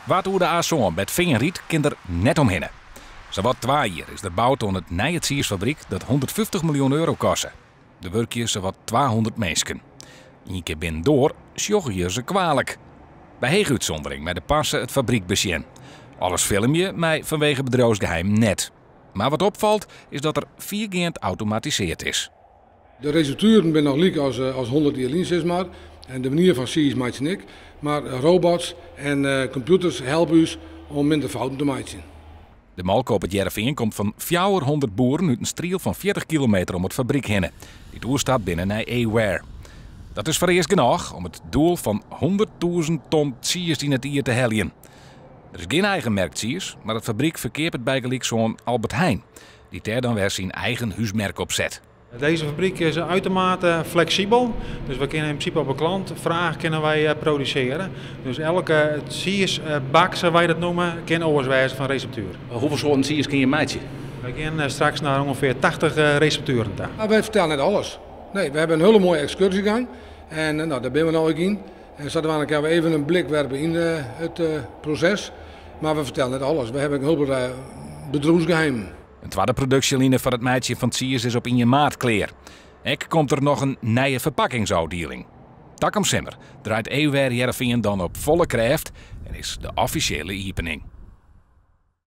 Wat hoe de A-zoon met Veenriet kind er net omheen. Zowat 2 jaar is er bouwd aan het Nijetsiersfabriek dat 150 miljoen euro kostte. De werkje zowat 200 mensen. Eén keer binnendoor sjoggen je ze kwalijk. Bij heeguitzondering met de passen het fabriek besjen. Alles film je, maar vanwege bedrijfsgeheim net. Maar wat opvalt is dat er 4 automatiseerd is. De recepturen zijn nog liek als 100 jaar zeg maar. En de manier van zie is maakt ik. Maar robots en computers helpen ons om minder fouten te maken. De malko op het Jereveen komt van 400 boeren uit een striel van 40 kilometer om het fabriek heen. Die toer staat binnen naar Aware. Dat is voor eerst genoeg om het doel van 100.000 ton siers in het jaar te helpen. Er is geen eigen merk siers, maar het fabriek verkeert het bijgelijk zo'n Albert Heijn, die daar dan weer zijn eigen huismerk op zet. Deze fabriek is uitermate flexibel, dus we kunnen in principe op een klantvraag kunnen wij produceren. Dus elke siersbak, zoals wij dat noemen, kan overwijzen van receptuur. Hoeveel soorten siers kun je maken? We gaan straks naar ongeveer 80 recepturen toe. Maar wij vertellen net alles. Nee, we hebben een hele mooie excursie gang en daar ben we nou ook in. En zouden we even een blik werpen in het proces, maar we vertellen net alles. We hebben een heel bedrijfsgeheim. Een tweede productielinie voor het meisje van siers is op in je maat klaar. Ook komt er nog een nieuwe verpakkingsuitdeling. Takom Simmer draait Aware Jereveen dan op volle kracht en is de officiële opening.